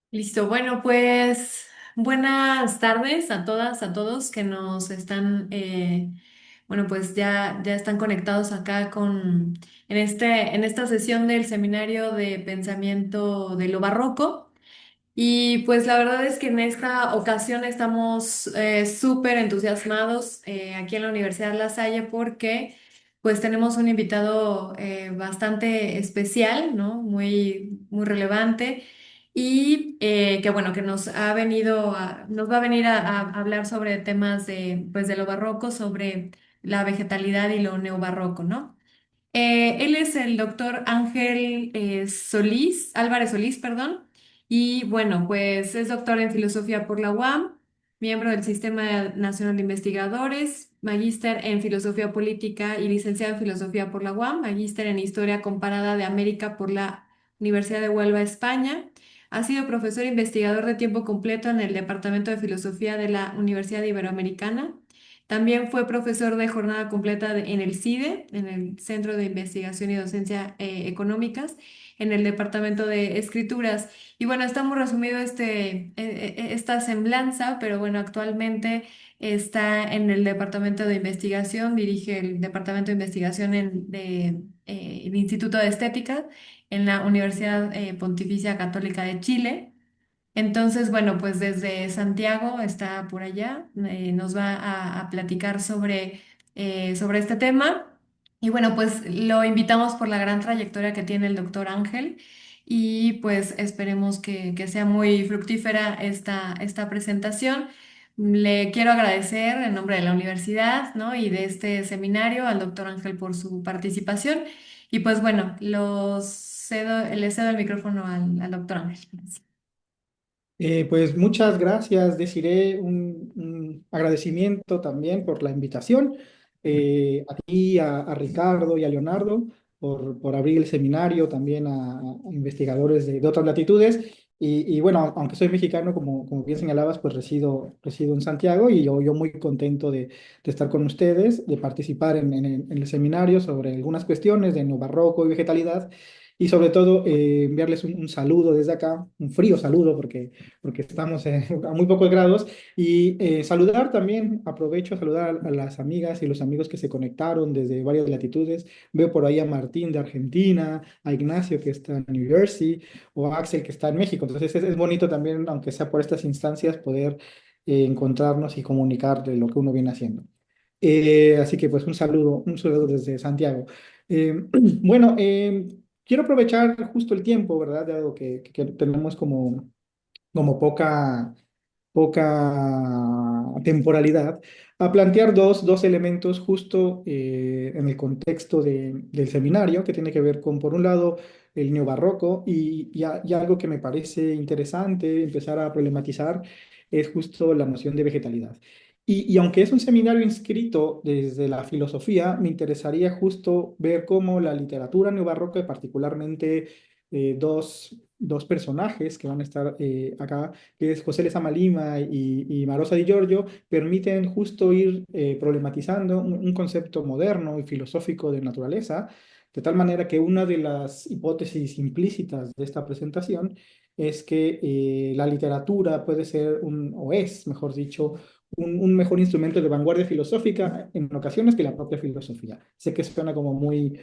Listo, bueno, pues buenas tardes a todas, a todos que nos están, bueno, pues ya están conectados acá en esta sesión del seminario de pensamiento de lo barroco. Y pues la verdad es que en esta ocasión estamos súper entusiasmados aquí en la Universidad La Salle porque pues tenemos un invitado bastante especial, ¿no? Muy relevante y que bueno, que nos va a venir a hablar sobre temas pues de lo barroco, sobre la vegetalidad y lo neobarroco, ¿no? Él es el doctor Ángel Solís, Álvarez Solís, perdón, y bueno, pues es doctor en filosofía por la UAM, miembro del Sistema Nacional de Investigadores, magíster en filosofía política y licenciado en filosofía por la UAM, magíster en historia comparada de América por la Universidad de Huelva, España. Ha sido profesor e investigador de tiempo completo en el Departamento de Filosofía de la Universidad Iberoamericana. También fue profesor de jornada completa en el CIDE, en el Centro de Investigación y Docencia Económicas, en el Departamento de Escrituras. Y bueno, está muy resumido esta semblanza, pero bueno, actualmente está en el Departamento de Investigación, dirige el Departamento de Investigación el Instituto de Estética en la Universidad Pontificia Católica de Chile. Entonces, bueno, pues desde Santiago está por allá, nos va a platicar sobre este tema. Y bueno, pues lo invitamos por la gran trayectoria que tiene el doctor Ángel y pues esperemos que sea muy fructífera esta presentación. Le quiero agradecer en nombre de la universidad, ¿no? Y de este seminario al doctor Ángel por su participación. Y pues bueno, le cedo el micrófono al doctor Ángel. Pues muchas gracias, Desiree, un agradecimiento también por la invitación, a ti, a Ricardo y a Leonardo por abrir el seminario, también a investigadores de otras latitudes. Y bueno, aunque soy mexicano, como bien señalabas, pues resido en Santiago y yo muy contento de estar con ustedes, de participar en el seminario sobre algunas cuestiones de neobarroco y vegetalidad. Y sobre todo enviarles un saludo desde acá, un frío saludo porque estamos a muy pocos grados. Y saludar también, aprovecho a saludar a las amigas y los amigos que se conectaron desde varias latitudes. Veo por ahí a Martín de Argentina, a Ignacio que está en New Jersey, o a Axel que está en México. Entonces es bonito también, aunque sea por estas instancias, poder encontrarnos y comunicar de lo que uno viene haciendo. Así que pues un saludo desde Santiago. Bueno, quiero aprovechar justo el tiempo, ¿verdad? Dado que tenemos como poca temporalidad, a plantear dos elementos justo en el contexto del seminario, que tiene que ver con, por un lado, el neobarroco y algo que me parece interesante empezar a problematizar es justo la noción de vegetalidad. Y aunque es un seminario inscrito desde la filosofía, me interesaría justo ver cómo la literatura neobarroca, y particularmente dos personajes que van a estar acá, que es José Lezama Lima y Marosa Di Giorgio, permiten justo ir problematizando un concepto moderno y filosófico de naturaleza, de tal manera que una de las hipótesis implícitas de esta presentación es que la literatura puede ser o es, mejor dicho, un mejor instrumento de vanguardia filosófica en ocasiones que la propia filosofía. Sé que suena como muy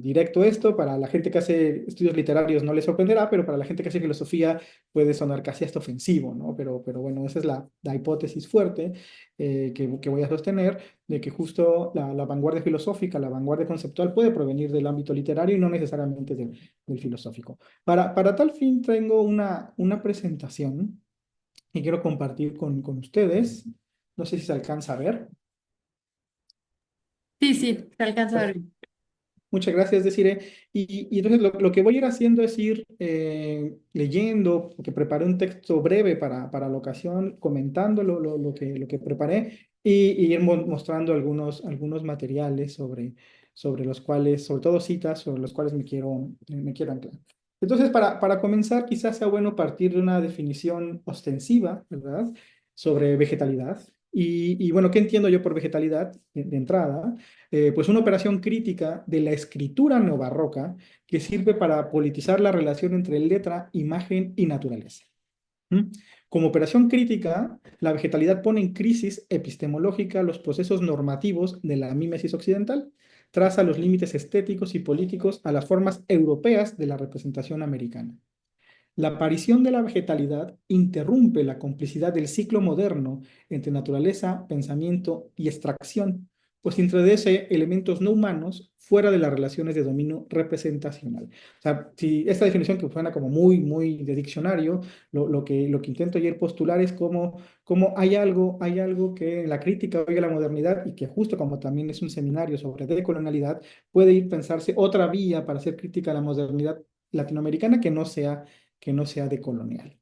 directo esto, para la gente que hace estudios literarios no les sorprenderá, pero para la gente que hace filosofía puede sonar casi hasta ofensivo, ¿no? Pero bueno, esa es la hipótesis fuerte que voy a sostener, de que justo la vanguardia filosófica, la vanguardia conceptual puede provenir del ámbito literario y no necesariamente del filosófico. Para tal fin tengo una presentación que quiero compartir con ustedes. No sé si se alcanza a ver. Sí, sí, se alcanza a ver. Muchas gracias, Desiree. Y entonces lo que voy a ir haciendo es ir leyendo, porque preparé un texto breve para la ocasión, comentando lo que preparé y ir mostrando algunos materiales sobre los cuales, sobre todo citas, sobre los cuales me quiero anclar. Entonces, para comenzar, quizás sea bueno partir de una definición ostensiva, ¿verdad?, sobre vegetalidad. Y bueno, ¿qué entiendo yo por vegetalidad de entrada? Pues una operación crítica de la escritura neobarroca que sirve para politizar la relación entre letra, imagen y naturaleza. ¿Mm? Como operación crítica, la vegetalidad pone en crisis epistemológica los procesos normativos de la mímesis occidental, traza los límites estéticos y políticos a las formas europeas de la representación americana. La aparición de la vegetalidad interrumpe la complicidad del ciclo moderno entre naturaleza, pensamiento y extracción, pues introduce elementos no humanos fuera de las relaciones de dominio representacional. O sea, si esta definición que suena como muy de diccionario, lo que intento ayer postular es como hay algo que en la crítica hoy a la modernidad y que justo como también es un seminario sobre decolonialidad, puede ir pensarse otra vía para hacer crítica a la modernidad latinoamericana que no sea decolonial.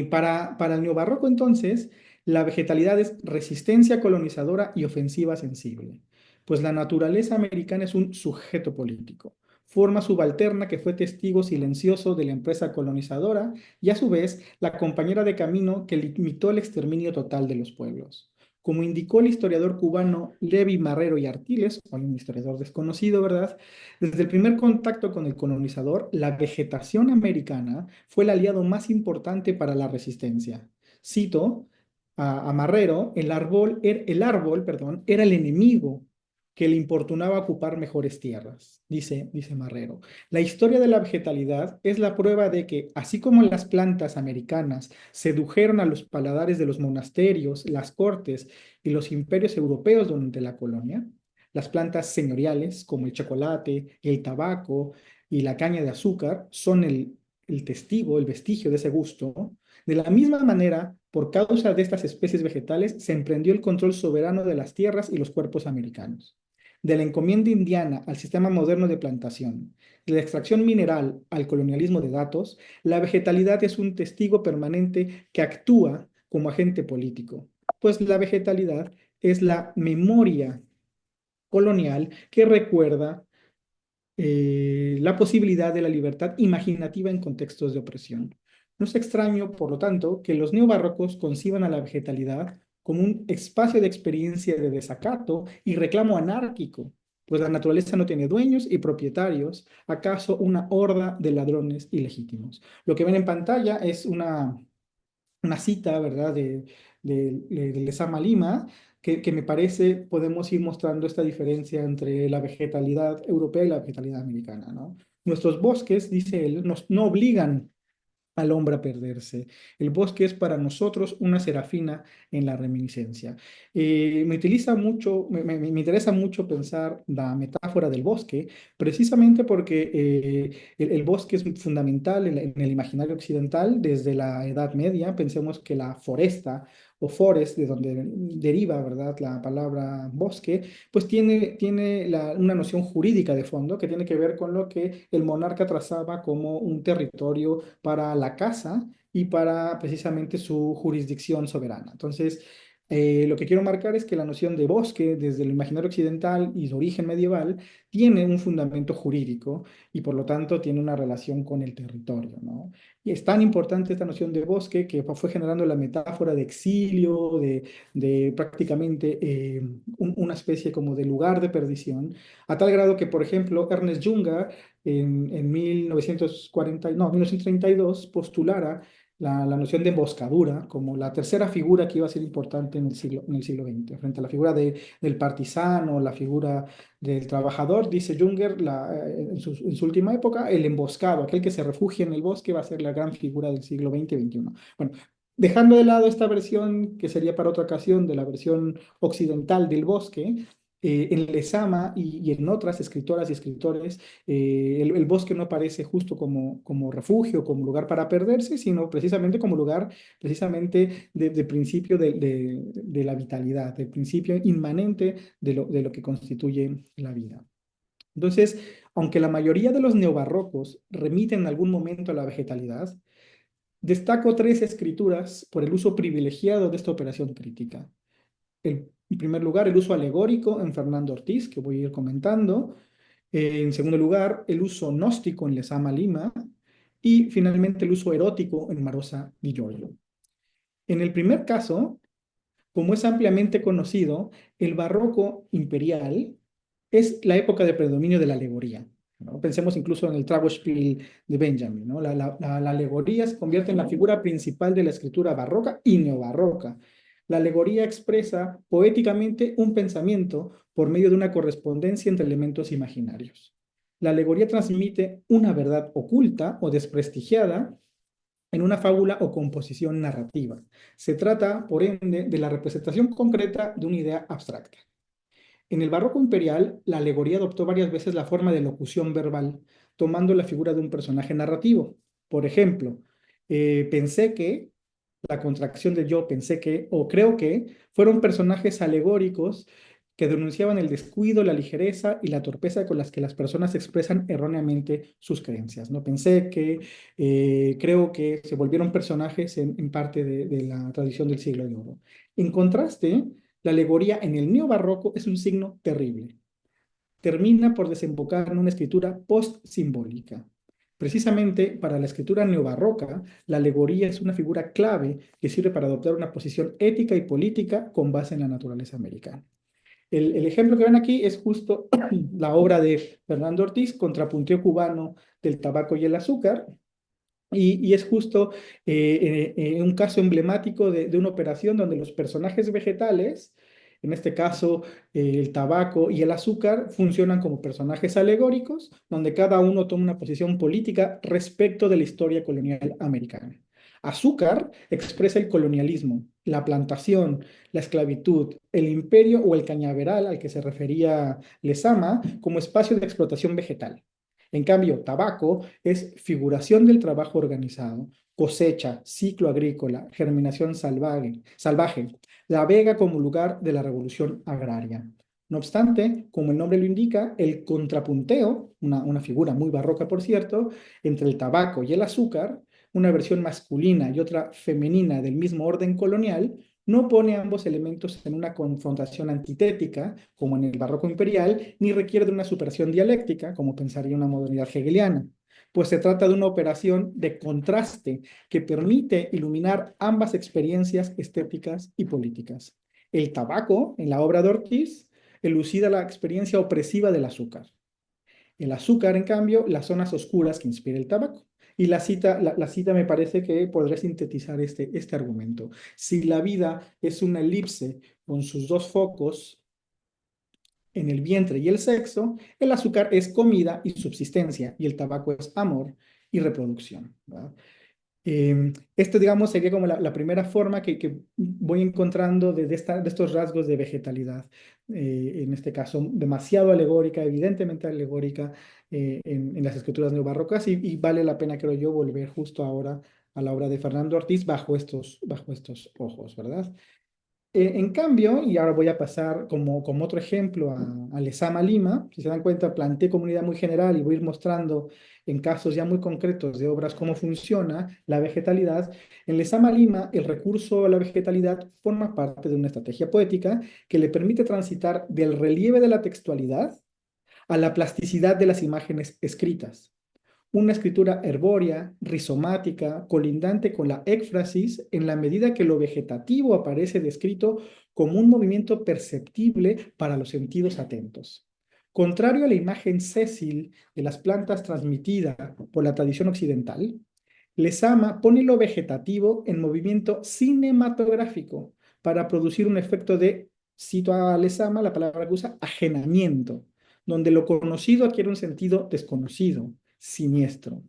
Para el neobarroco, entonces, la vegetalidad es resistencia colonizadora y ofensiva sensible, pues la naturaleza americana es un sujeto político, forma subalterna que fue testigo silencioso de la empresa colonizadora y a su vez la compañera de camino que limitó el exterminio total de los pueblos. Como indicó el historiador cubano Levi Marrero y Artiles, hoy un historiador desconocido, ¿verdad? Desde el primer contacto con el colonizador, la vegetación americana fue el aliado más importante para la resistencia. Cito a Marrero, el árbol, era el enemigo que le importunaba ocupar mejores tierras, dice Marrero. La historia de la vegetalidad es la prueba de que, así como las plantas americanas sedujeron a los paladares de los monasterios, las cortes y los imperios europeos durante la colonia, las plantas señoriales, como el chocolate, el tabaco y la caña de azúcar, son el testigo, el vestigio de ese gusto. De la misma manera, por causa de estas especies vegetales, se emprendió el control soberano de las tierras y los cuerpos americanos. De la encomienda indiana al sistema moderno de plantación, de la extracción mineral al colonialismo de datos, la vegetalidad es un testigo permanente que actúa como agente político, pues la vegetalidad es la memoria colonial que recuerda la posibilidad de la libertad imaginativa en contextos de opresión. No es extraño, por lo tanto, que los neobarrocos conciban a la vegetalidad como un espacio de experiencia de desacato y reclamo anárquico, pues la naturaleza no tiene dueños y propietarios, acaso una horda de ladrones ilegítimos. Lo que ven en pantalla es una cita, ¿verdad?, de Lezama Lima, que me parece podemos ir mostrando esta diferencia entre la vegetalidad europea y la vegetalidad americana, ¿no? Nuestros bosques, dice él, no obligan al hombre a perderse. El bosque es para nosotros una serafina en la reminiscencia. Me interesa mucho pensar la metáfora del bosque, precisamente porque el bosque es fundamental en el imaginario occidental desde la Edad Media. Pensemos que la foresta o forest, de donde deriva, ¿verdad?, la palabra bosque, pues tiene una noción jurídica de fondo que tiene que ver con lo que el monarca trazaba como un territorio para la casa y para precisamente su jurisdicción soberana. Entonces, lo que quiero marcar es que la noción de bosque, desde el imaginario occidental y su origen medieval, tiene un fundamento jurídico y por lo tanto tiene una relación con el territorio, ¿no? Y es tan importante esta noción de bosque que fue generando la metáfora de exilio, de prácticamente una especie como de lugar de perdición, a tal grado que, por ejemplo, Ernest Junger en 1940, no, 1932 postulara la noción de emboscadura como la tercera figura que iba a ser importante en el siglo XX, frente a la figura del partisano, la figura del trabajador, dice Junger en su última época, el emboscado, aquel que se refugia en el bosque, va a ser la gran figura del siglo XX y XXI. Bueno, dejando de lado esta versión, que sería para otra ocasión, de la versión occidental del bosque, en Lezama y en otras escritoras y escritores, el bosque no aparece justo como refugio, como lugar para perderse, sino precisamente como lugar precisamente de principio de la vitalidad, del principio inmanente de lo que constituye la vida. Entonces, aunque la mayoría de los neobarrocos remiten en algún momento a la vegetalidad, destaco tres escrituras por el uso privilegiado de esta operación crítica. En primer lugar, el uso alegórico en Fernando Ortiz, que voy a ir comentando. En segundo lugar, el uso gnóstico en Lezama Lima. Y finalmente, el uso erótico en Marosa Di Giorgio. En el primer caso, como es ampliamente conocido, el barroco imperial es la época de predominio de la alegoría. ¿no? Pensemos incluso en el Trauerspiel de Benjamin, ¿no? La alegoría se convierte en la figura principal de la escritura barroca y neobarroca. La alegoría expresa poéticamente un pensamiento por medio de una correspondencia entre elementos imaginarios. La alegoría transmite una verdad oculta o desprestigiada en una fábula o composición narrativa. Se trata, por ende, de la representación concreta de una idea abstracta. En el barroco imperial, la alegoría adoptó varias veces la forma de locución verbal, tomando la figura de un personaje narrativo. Por ejemplo, pensé que, la contracción de yo, pensé que, o creo que, fueron personajes alegóricos que denunciaban el descuido, la ligereza y la torpeza con las que las personas expresan erróneamente sus creencias. ¿No? Pensé que, creo que se volvieron personajes en parte de la tradición del siglo de oro. En contraste, la alegoría en el neobarroco es un signo terrible. Termina por desembocar en una escritura post-simbólica. Precisamente para la escritura neobarroca, la alegoría es una figura clave que sirve para adoptar una posición ética y política con base en la naturaleza americana. El ejemplo que ven aquí es justo la obra de Fernando Ortiz, Contrapunteo cubano del tabaco y el azúcar, y es justo un caso emblemático de una operación donde los personajes vegetales, en este caso el tabaco y el azúcar, funcionan como personajes alegóricos, donde cada uno toma una posición política respecto de la historia colonial americana. Azúcar expresa el colonialismo, la plantación, la esclavitud, el imperio o el cañaveral al que se refería Lezama como espacio de explotación vegetal. En cambio, tabaco es figuración del trabajo organizado, cosecha, ciclo agrícola, germinación salvaje, la vega como lugar de la revolución agraria. No obstante, como el nombre lo indica, el contrapunteo, una figura muy barroca por cierto, entre el tabaco y el azúcar, una versión masculina y otra femenina del mismo orden colonial, no pone ambos elementos en una confrontación antitética, como en el barroco imperial, ni requiere de una superación dialéctica, como pensaría una modernidad hegeliana, pues se trata de una operación de contraste que permite iluminar ambas experiencias estéticas y políticas. El tabaco, en la obra de Ortiz, elucida la experiencia opresiva del azúcar. El azúcar, en cambio, las zonas oscuras que inspira el tabaco. Y la cita me parece que podré sintetizar este argumento. Si la vida es una elipse con sus dos focos en el vientre y el sexo, el azúcar es comida y subsistencia y el tabaco es amor y reproducción, ¿verdad? Esto, digamos, sería como la primera forma que voy encontrando de estos rasgos de vegetalidad. En este caso, demasiado alegórica, evidentemente alegórica en las escrituras neobarrocas y vale la pena, creo yo, volver justo ahora a la obra de Fernando Ortiz bajo estos ojos, ¿verdad? En cambio, y ahora voy a pasar como otro ejemplo a Lezama Lima, si se dan cuenta, planteé como una idea muy general y voy a ir mostrando en casos ya muy concretos de obras cómo funciona la vegetalidad. En Lezama Lima, el recurso a la vegetalidad forma parte de una estrategia poética que le permite transitar del relieve de la textualidad a la plasticidad de las imágenes escritas, una escritura herbórea, rizomática, colindante con la éfrasis, en la medida que lo vegetativo aparece descrito como un movimiento perceptible para los sentidos atentos. Contrario a la imagen sésil de las plantas transmitida por la tradición occidental, Lezama pone lo vegetativo en movimiento cinematográfico para producir un efecto de, cito a Lezama, la palabra que usa, ajenamiento, donde lo conocido adquiere un sentido desconocido, siniestro.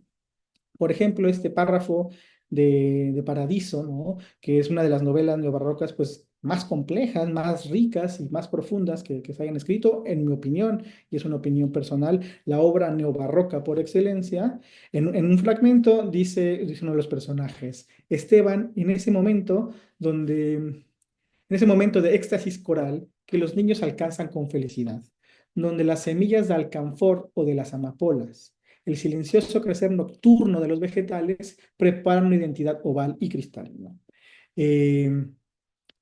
Por ejemplo, este párrafo de Paradiso, ¿no? Que es una de las novelas neobarrocas pues, más complejas, más ricas y más profundas que se hayan escrito, en mi opinión, y es una opinión personal, la obra neobarroca por excelencia. En un fragmento dice uno de los personajes, Esteban, en ese momento de éxtasis coral que los niños alcanzan con felicidad, donde las semillas de alcanfor o de las amapolas, el silencioso crecer nocturno de los vegetales, preparan una identidad oval y cristalina. Eh,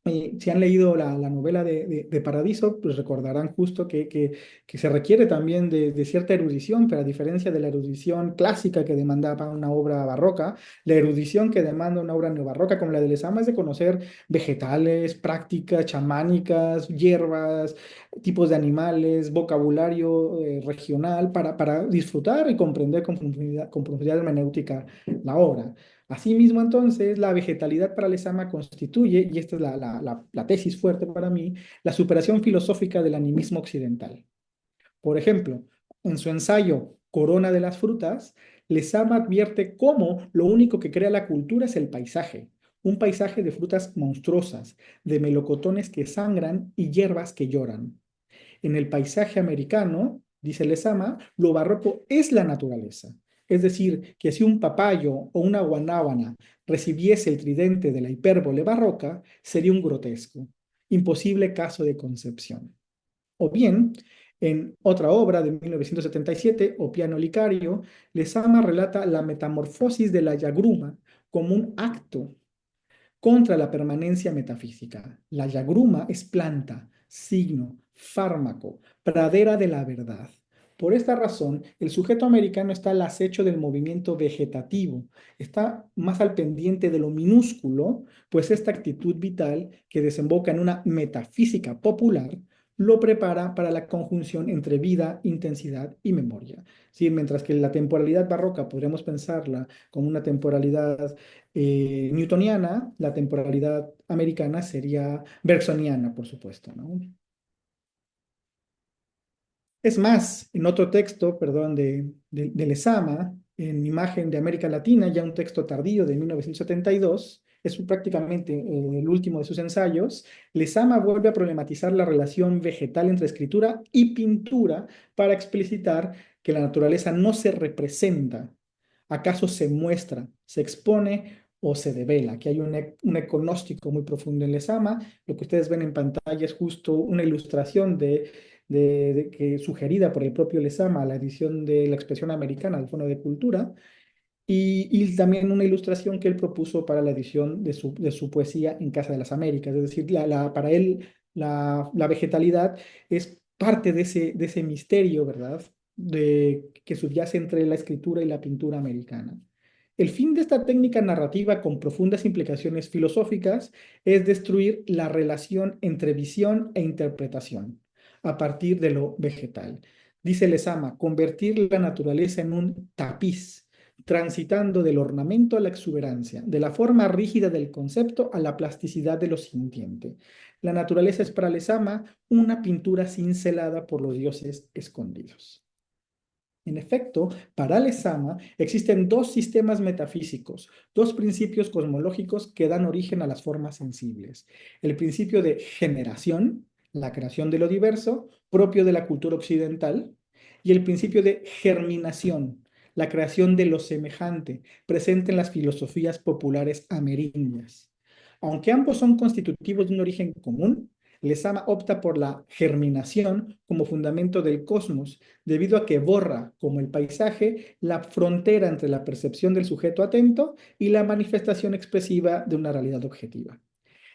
Si han leído la novela de Paradiso, pues recordarán justo que se requiere también de cierta erudición, pero a diferencia de la erudición clásica que demandaba una obra barroca, la erudición que demanda una obra neobarroca como la de Lezama es de conocer vegetales, prácticas chamánicas, hierbas, tipos de animales, vocabulario regional, para disfrutar y comprender con profundidad hermenéutica la obra. Asimismo, entonces, la vegetalidad para Lezama constituye, y esta es la tesis fuerte para mí, la superación filosófica del animismo occidental. Por ejemplo, en su ensayo Corona de las Frutas, Lezama advierte cómo lo único que crea la cultura es el paisaje, un paisaje de frutas monstruosas, de melocotones que sangran y hierbas que lloran. En el paisaje americano, dice Lezama, lo barroco es la naturaleza. Es decir, que si un papayo o una guanábana recibiese el tridente de la hipérbole barroca, sería un grotesco, imposible caso de concepción. O bien, en otra obra de 1977, O Piano Licario, Lezama relata la metamorfosis de la yagruma como un acto contra la permanencia metafísica. La yagruma es planta, signo, fármaco, pradera de la verdad. Por esta razón, el sujeto americano está al acecho del movimiento vegetativo, está más al pendiente de lo minúsculo, pues esta actitud vital que desemboca en una metafísica popular lo prepara para la conjunción entre vida, intensidad y memoria. ¿Sí? Mientras que la temporalidad barroca podríamos pensarla como una temporalidad newtoniana, la temporalidad americana sería bergsoniana, por supuesto, ¿no? Es más, en otro texto, perdón, de Lezama, en Imagen de América Latina, ya un texto tardío de 1972, es prácticamente el último de sus ensayos, Lezama vuelve a problematizar la relación vegetal entre escritura y pintura para explicitar que la naturaleza no se representa, acaso se muestra, se expone o se devela. Aquí hay un econóstico muy profundo en Lezama. Lo que ustedes ven en pantalla es justo una ilustración que sugerida por el propio Lezama, la edición de la expresión americana del Fondo de Cultura, y también una ilustración que él propuso para la edición de su poesía en Casa de las Américas. Es decir, para él la vegetalidad es parte de ese misterio, ¿verdad? Que subyace entre la escritura y la pintura americana. El fin de esta técnica narrativa con profundas implicaciones filosóficas es destruir la relación entre visión e interpretación a partir de lo vegetal. Dice Lezama, convertir la naturaleza en un tapiz, transitando del ornamento a la exuberancia, de la forma rígida del concepto a la plasticidad de lo sintiente. La naturaleza es para Lezama una pintura cincelada por los dioses escondidos. En efecto, para Lezama existen dos sistemas metafísicos, dos principios cosmológicos que dan origen a las formas sensibles. El principio de generación, la creación de lo diverso, propio de la cultura occidental, y el principio de germinación, la creación de lo semejante, presente en las filosofías populares amerindias. Aunque ambos son constitutivos de un origen común, Lezama opta por la germinación como fundamento del cosmos, debido a que borra, como el paisaje, la frontera entre la percepción del sujeto atento y la manifestación expresiva de una realidad objetiva.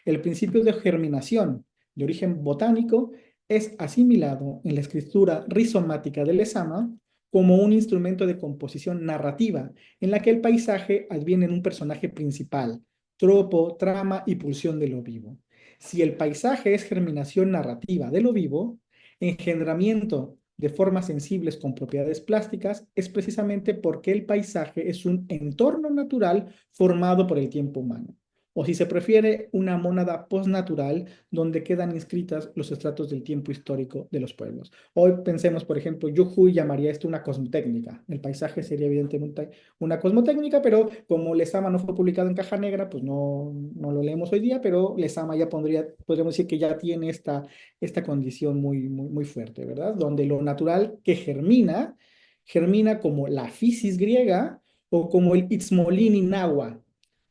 El principio de germinación, de origen botánico, es asimilado en la escritura rizomática de Lezama como un instrumento de composición narrativa, en la que el paisaje adviene en un personaje principal, tropo, trama y pulsión de lo vivo. Si el paisaje es germinación narrativa de lo vivo, engendramiento de formas sensibles con propiedades plásticas, es precisamente porque el paisaje es un entorno natural formado por el tiempo humano. O si se prefiere, una mónada postnatural donde quedan inscritas los estratos del tiempo histórico de los pueblos. Hoy pensemos, por ejemplo, Jujuy llamaría esto una cosmotécnica. El paisaje sería evidentemente una cosmotécnica, pero como Lezama no fue publicado en caja negra, pues no lo leemos hoy día, pero Lezama ya podríamos decir que ya tiene esta condición muy, muy, muy fuerte, ¿verdad? Donde lo natural que germina como la fisis griega o como el itzmolini nahua,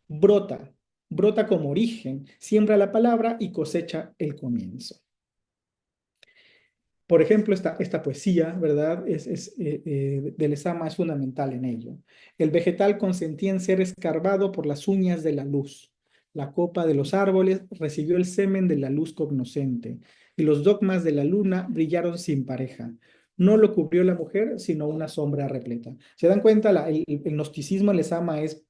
brota, brota como origen, siembra la palabra y cosecha el comienzo. Por ejemplo, esta poesía, ¿verdad? De Lezama es fundamental en ello. El vegetal consentía en ser escarbado por las uñas de la luz. La copa de los árboles recibió el semen de la luz cognoscente, y los dogmas de la luna brillaron sin pareja. No lo cubrió la mujer, sino una sombra repleta. ¿Se dan cuenta? El gnosticismo en Lezama es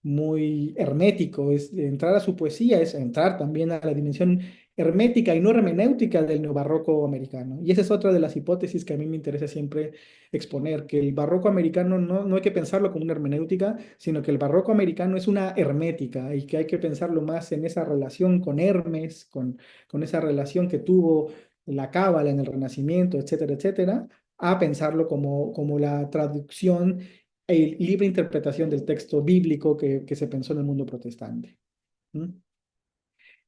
muy hermético. Es entrar a su poesía, es entrar también a la dimensión hermética y no hermenéutica del neobarroco americano. Y esa es otra de las hipótesis que a mí me interesa siempre exponer, que el barroco americano no hay que pensarlo como una hermenéutica, sino que el barroco americano es una hermética y que hay que pensarlo más en esa relación con Hermes, con esa relación que tuvo la Cábala en el Renacimiento, etcétera, etcétera, a pensarlo como la traducción e libre interpretación del texto bíblico que se pensó en el mundo protestante. ¿Mm?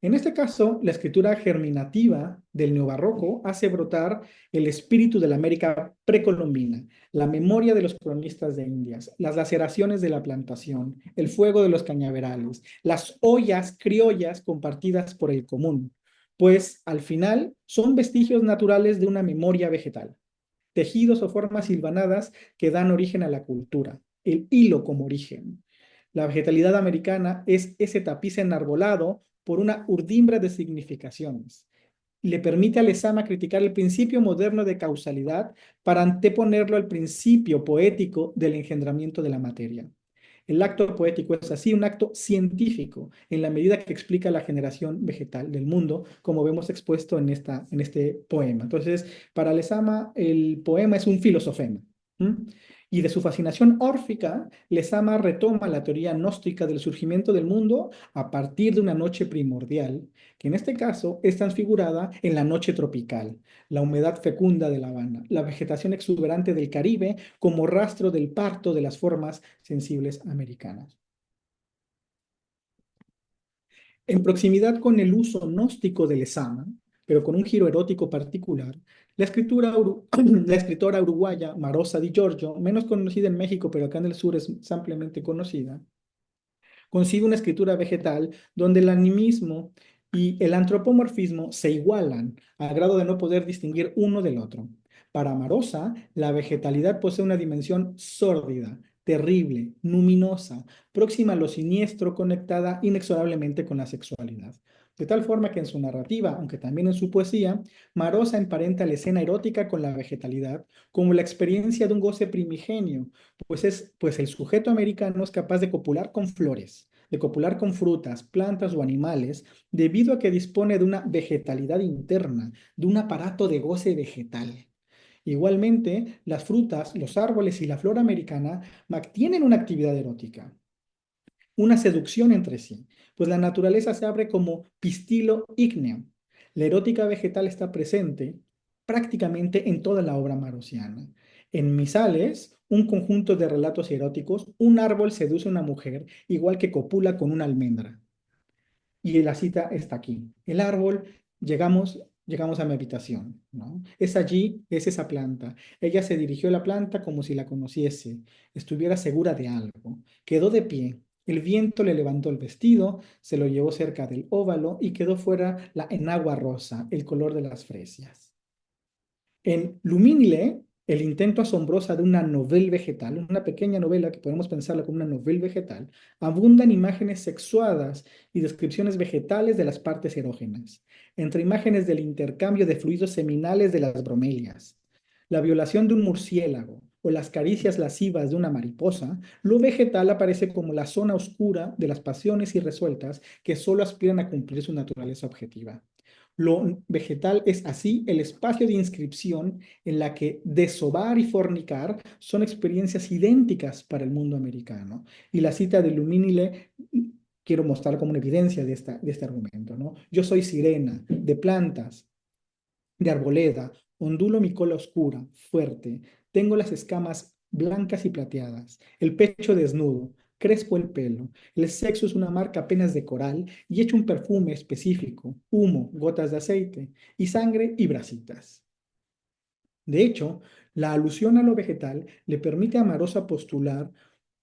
En este caso, la escritura germinativa del neobarroco hace brotar el espíritu de la América precolombina, la memoria de los cronistas de Indias, las laceraciones de la plantación, el fuego de los cañaverales, las ollas criollas compartidas por el común, pues al final son vestigios naturales de una memoria vegetal, tejidos o formas hilvanadas que dan origen a la cultura, el hilo como origen. La vegetalidad americana es ese tapiz enarbolado por una urdimbre de significaciones. Le permite a Lezama criticar el principio moderno de causalidad para anteponerlo al principio poético del engendramiento de la materia. El acto poético es así un acto científico en la medida que explica la generación vegetal del mundo, como vemos expuesto en este poema. Entonces, para Lezama, el poema es un filosofema. ¿Mm? Y de su fascinación órfica, Lezama retoma la teoría gnóstica del surgimiento del mundo a partir de una noche primordial, que en este caso es transfigurada en la noche tropical, la humedad fecunda de La Habana, la vegetación exuberante del Caribe como rastro del parto de las formas sensibles americanas. En proximidad con el uso gnóstico del Lezama, pero con un giro erótico particular, la escritora uruguaya Marosa Di Giorgio, menos conocida en México, pero acá en el sur es ampliamente conocida, concibe una escritura vegetal donde el animismo y el antropomorfismo se igualan al grado de no poder distinguir uno del otro. Para Marosa, la vegetalidad posee una dimensión sórdida, terrible, luminosa, próxima a lo siniestro, conectada inexorablemente con la sexualidad. De tal forma que en su narrativa, aunque también en su poesía, Marosa emparenta la escena erótica con la vegetalidad como la experiencia de un goce primigenio, pues el sujeto americano es capaz de copular con flores, de copular con frutas, plantas o animales, debido a que dispone de una vegetalidad interna, de un aparato de goce vegetal. Igualmente, las frutas, los árboles y la flora americana mantienen una actividad erótica, una seducción entre sí, pues la naturaleza se abre como pistilo ígneo. La erótica vegetal está presente prácticamente en toda la obra marosiana. En Misales, un conjunto de relatos eróticos, un árbol seduce a una mujer igual que copula con una almendra. Y la cita está aquí. El árbol, llegamos a mi habitación, ¿no? Es allí, es esa planta. Ella se dirigió a la planta como si la conociese, estuviera segura de algo. Quedó de pie. El viento le levantó el vestido, se lo llevó cerca del óvalo y quedó fuera la enagua rosa, el color de las fresias. En Lumínile, el intento asombrosa de una novela vegetal, una pequeña novela que podemos pensarla como una novela vegetal, abundan imágenes sexuadas y descripciones vegetales de las partes erógenas, entre imágenes del intercambio de fluidos seminales de las bromelias, la violación de un murciélago o las caricias lascivas de una mariposa, lo vegetal aparece como la zona oscura de las pasiones irresueltas que solo aspiran a cumplir su naturaleza objetiva. Lo vegetal es así el espacio de inscripción en la que desovar y fornicar son experiencias idénticas para el mundo americano. Y la cita de Lumínile quiero mostrar como una evidencia de este argumento, ¿no? Yo soy sirena de plantas, de arboleda, ondulo mi cola oscura, fuerte, tengo las escamas blancas y plateadas, el pecho desnudo, crespo el pelo, el sexo es una marca apenas de coral y echo un perfume específico, humo, gotas de aceite y sangre y brasitas. De hecho, la alusión a lo vegetal le permite a Marosa postular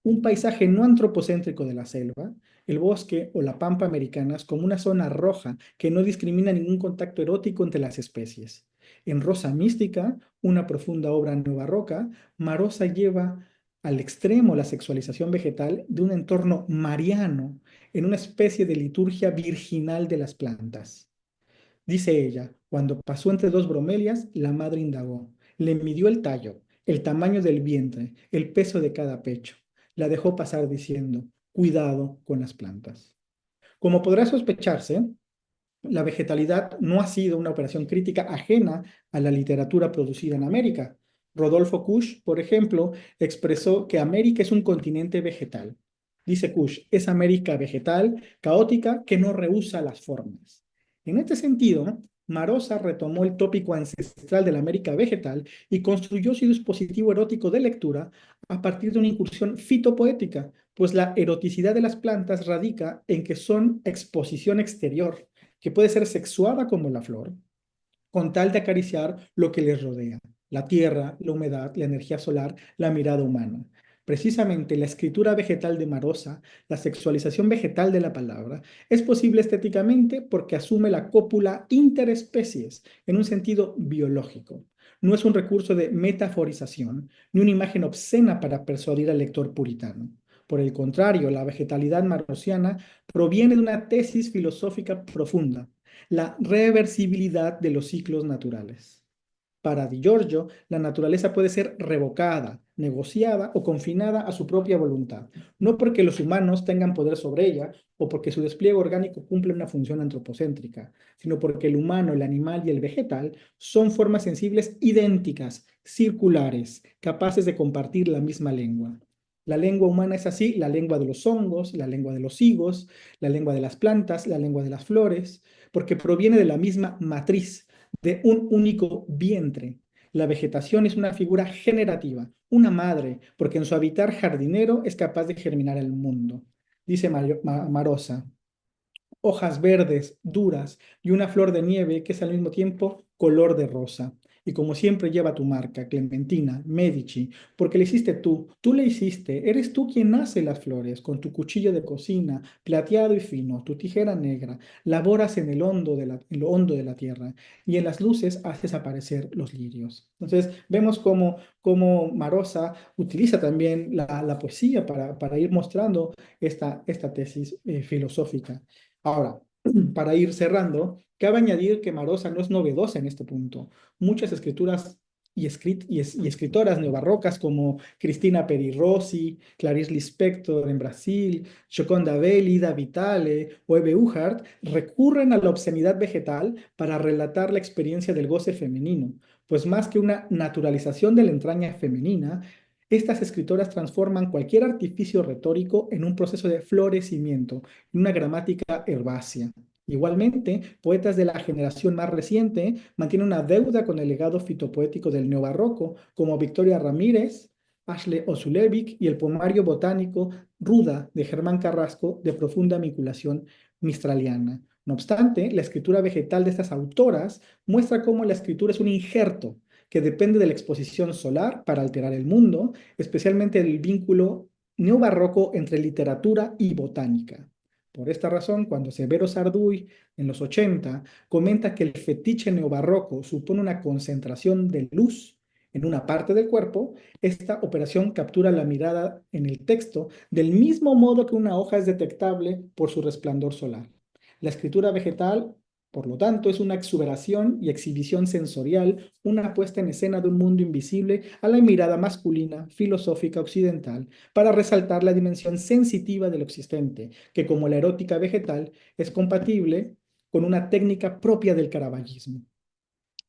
un paisaje no antropocéntrico de la selva, el bosque o la pampa americanas como una zona roja que no discrimina ningún contacto erótico entre las especies. En Rosa Mística, una profunda obra neobarroca, Marosa lleva al extremo la sexualización vegetal de un entorno mariano en una especie de liturgia virginal de las plantas. Dice ella, cuando pasó entre dos bromelias, la madre indagó, le midió el tallo, el tamaño del vientre, el peso de cada pecho. La dejó pasar diciendo, cuidado con las plantas. Como podrá sospecharse, la vegetalidad no ha sido una operación crítica ajena a la literatura producida en América. Rodolfo Kusch, por ejemplo, expresó que América es un continente vegetal. Dice Kusch, es América vegetal, caótica, que no rehúsa las formas. En este sentido, Marosa retomó el tópico ancestral de la América vegetal y construyó su dispositivo erótico de lectura a partir de una incursión fitopoética, pues la eroticidad de las plantas radica en que son exposición exterior que puede ser sexuada como la flor, con tal de acariciar lo que les rodea, la tierra, la humedad, la energía solar, la mirada humana. Precisamente la escritura vegetal de Marosa, la sexualización vegetal de la palabra, es posible estéticamente porque asume la cópula interespecies en un sentido biológico. No es un recurso de metaforización ni una imagen obscena para persuadir al lector puritano. Por el contrario, la vegetalidad marosiana proviene de una tesis filosófica profunda, la reversibilidad de los ciclos naturales. Para Di Giorgio, la naturaleza puede ser revocada, negociada o confinada a su propia voluntad, no porque los humanos tengan poder sobre ella o porque su despliegue orgánico cumple una función antropocéntrica, sino porque el humano, el animal y el vegetal son formas sensibles idénticas, circulares, capaces de compartir la misma lengua. La lengua humana es así, la lengua de los hongos, la lengua de los higos, la lengua de las plantas, la lengua de las flores, porque proviene de la misma matriz, de un único vientre. La vegetación es una figura generativa, una madre, porque en su habitar jardinero es capaz de germinar el mundo. Dice Marosa, hojas verdes, duras y una flor de nieve que es al mismo tiempo color de rosa. Y como siempre lleva tu marca, Clementina, Medici, porque le hiciste tú le hiciste, eres tú quien hace las flores, con tu cuchillo de cocina, plateado y fino, tu tijera negra, laboras en lo hondo de la tierra y en las luces haces aparecer los lirios. Entonces vemos cómo Marosa utiliza también la poesía para ir mostrando esta tesis filosófica. Ahora, para ir cerrando, cabe añadir que Marosa no es novedosa en este punto. Muchas escrituras y escritoras neobarrocas como Cristina Peri Rossi, Clarice Lispector en Brasil, Gioconda Belli, Da Vitale o Eve Uhart recurren a la obscenidad vegetal para relatar la experiencia del goce femenino, pues más que una naturalización de la entraña femenina, estas escritoras transforman cualquier artificio retórico en un proceso de florecimiento, en una gramática herbácea. Igualmente, poetas de la generación más reciente mantienen una deuda con el legado fitopoético del neobarroco, como Victoria Ramírez, Ashley Osulevic y el poemario botánico Ruda de Germán Carrasco, de profunda vinculación mistraliana. No obstante, la escritura vegetal de estas autoras muestra cómo la escritura es un injerto que depende de la exposición solar para alterar el mundo, especialmente del vínculo neobarroco entre literatura y botánica. Por esta razón, cuando Severo Sarduy, en los 80, comenta que el fetiche neobarroco supone una concentración de luz en una parte del cuerpo, esta operación captura la mirada en el texto del mismo modo que una hoja es detectable por su resplandor solar. La escritura vegetal, por lo tanto, es una exuberación y exhibición sensorial, una puesta en escena de un mundo invisible a la mirada masculina, filosófica occidental, para resaltar la dimensión sensitiva de lo existente, que como la erótica vegetal es compatible con una técnica propia del caravallismo.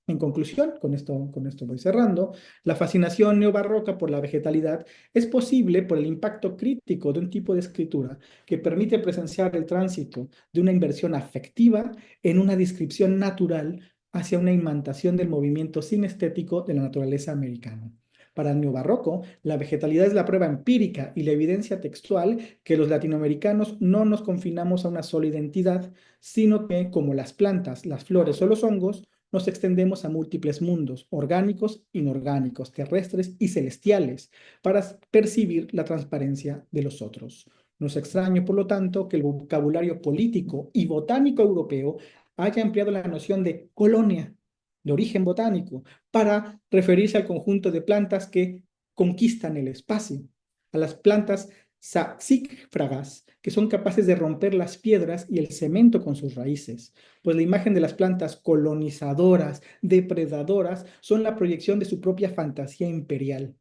En conclusión, con esto voy cerrando, la fascinación neobarroca por la vegetalidad es posible por el impacto crítico de un tipo de escritura que permite presenciar el tránsito de una inversión afectiva en una descripción natural hacia una imantación del movimiento sinestético de la naturaleza americana. Para el neobarroco, la vegetalidad es la prueba empírica y la evidencia textual que los latinoamericanos no nos confinamos a una sola identidad, sino que, como las plantas, las flores o los hongos, nos extendemos a múltiples mundos, orgánicos, inorgánicos, terrestres y celestiales, para percibir la transparencia de los otros. No es extraño, por lo tanto, que el vocabulario político y botánico europeo haya empleado la noción de colonia, de origen botánico, para referirse al conjunto de plantas que conquistan el espacio. a las plantas saxífragas, que son capaces de romper las piedras y el cemento con sus raíces. Pues la imagen de las plantas colonizadoras, depredadoras, son la proyección de su propia fantasía imperial.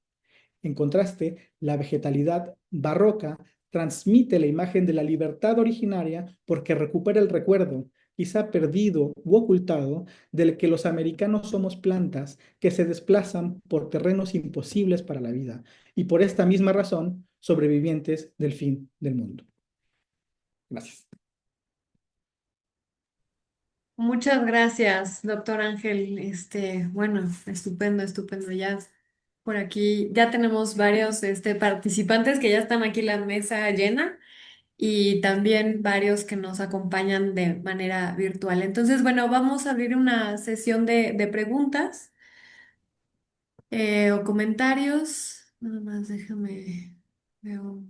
En contraste, la vegetalidad barroca transmite la imagen de la libertad originaria porque recupera el recuerdo, quizá perdido u ocultado, del que los americanos somos plantas que se desplazan por terrenos imposibles para la vida y por esta misma razón sobrevivientes del fin del mundo. Gracias. Muchas gracias, doctor Ángel. Bueno, estupendo, estupendo. Ya por aquí ya tenemos varios participantes que ya están aquí la mesa llena y también varios que nos acompañan de manera virtual. Entonces, bueno, vamos a abrir una sesión de preguntas o comentarios. Nada más déjame, veo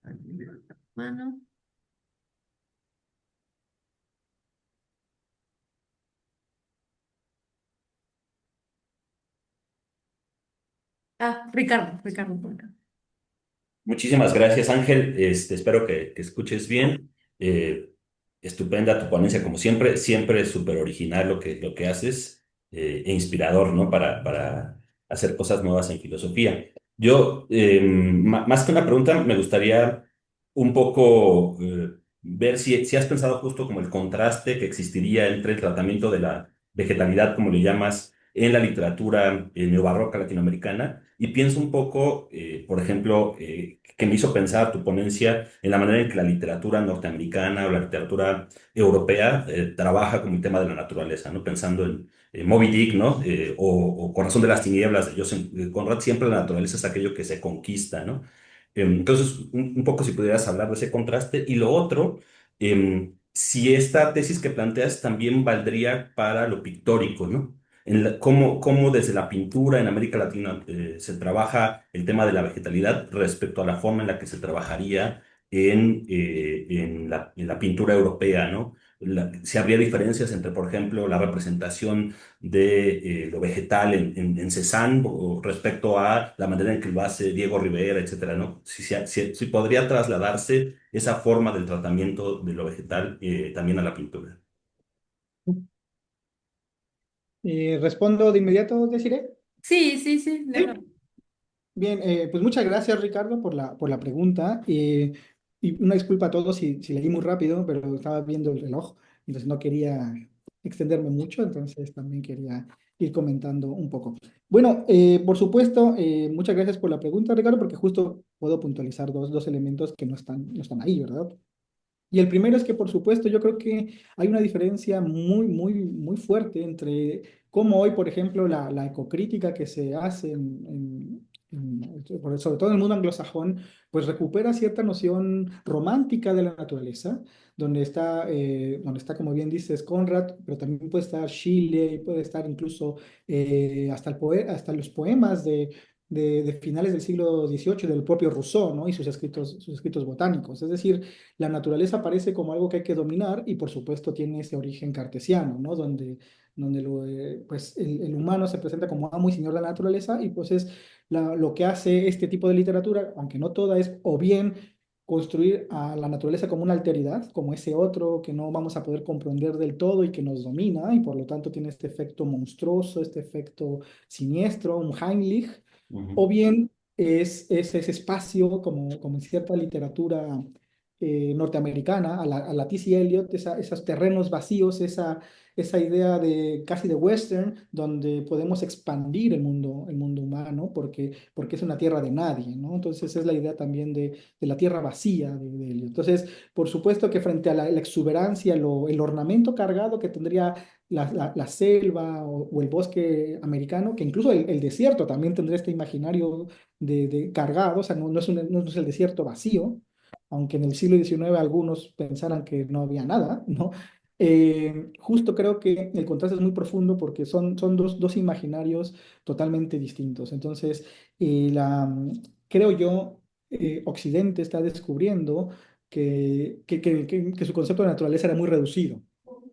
aquí mi mano. Ah, Ricardo, Ricardo. Muchísimas gracias, Ángel. Espero que escuches bien. Eh, Estupenda tu ponencia, como siempre. Siempre es súper original lo que haces e inspirador, ¿no? Para hacer cosas nuevas en filosofía. Yo, más que una pregunta, me gustaría un poco ver si has pensado justo como el contraste que existiría entre el tratamiento de la vegetalidad, como le llamas, en la literatura neobarroca latinoamericana y pienso un poco, por ejemplo, que me hizo pensar tu ponencia en la manera en que la literatura norteamericana o la literatura europea trabaja con el tema de la naturaleza, ¿no? Pensando en Moby Dick, ¿no? O Corazón de las Tinieblas de Joseph Conrad, siempre la naturaleza es aquello que se conquista, ¿no? Entonces, un poco si pudieras hablar de ese contraste. Y lo otro, si esta tesis que planteas también valdría para lo pictórico, ¿no? Cómo desde la pintura en América Latina se trabaja el tema de la vegetalidad respecto a la forma en la que se trabajaría en la pintura europea, ¿no? Si habría diferencias entre, por ejemplo, la representación de lo vegetal en Cézanne o respecto a la manera en que lo hace Diego Rivera, etcétera, ¿no? Si podría trasladarse esa forma del tratamiento de lo vegetal también a la pintura. Respondo de inmediato, Desiree. Sí, sí, sí, déjame. Sí. Bien, pues muchas gracias Ricardo por la pregunta. Y una disculpa a todos si leí muy rápido, pero estaba viendo el reloj, entonces no quería extenderme mucho, entonces también quería ir comentando un poco. Bueno, por supuesto, muchas gracias por la pregunta, Ricardo, porque justo puedo puntualizar dos elementos que no están ahí, ¿verdad? Y el primero es que, por supuesto, yo creo que hay una diferencia muy fuerte entre cómo hoy, por ejemplo, la ecocrítica que se hace sobre todo en el mundo anglosajón, pues recupera cierta noción romántica de la naturaleza, donde está, como bien dices, Conrad, pero también puede estar Shelley, puede estar incluso hasta los poemas de finales del siglo XVIII del propio Rousseau, ¿no? Y sus escritos botánicos. Es decir, la naturaleza parece como algo que hay que dominar y por supuesto tiene ese origen cartesiano, ¿no? Pues el humano se presenta como amo y señor de la naturaleza y pues es lo que hace este tipo de literatura, aunque no toda, es o bien construir a la naturaleza como una alteridad, como ese otro que no vamos a poder comprender del todo y que nos domina y por lo tanto tiene este efecto monstruoso, este efecto siniestro, un Heimlich, o Ujú. bien es ese espacio, como en cierta literatura norteamericana, a la T.C. Eliot, esos terrenos vacíos, esa idea de casi de western, donde podemos expandir el mundo humano, porque es una tierra de nadie, ¿no? Entonces es la idea también de la tierra vacía de Eliot. Entonces, por supuesto que frente a la exuberancia, el ornamento cargado que tendría la selva o el bosque americano, que incluso el desierto también tendría este imaginario de cargado, o sea, no es el desierto vacío, aunque en el siglo XIX algunos pensaran que no había nada, ¿no? Justo creo que el contraste es muy profundo porque son dos imaginarios totalmente distintos. Entonces, creo yo, Occidente está descubriendo que su concepto de naturaleza era muy reducido.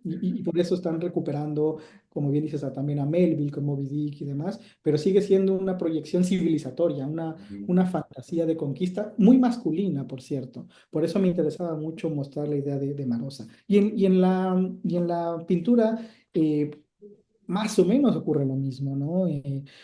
y por eso están recuperando, como bien dices, también a Melville con Moby Dick y demás, pero sigue siendo una proyección civilizatoria, una fantasía de conquista muy masculina, por cierto. Por eso me interesaba mucho mostrar la idea de Marosa. Y en la pintura, eh, más o menos ocurre lo mismo, ¿no?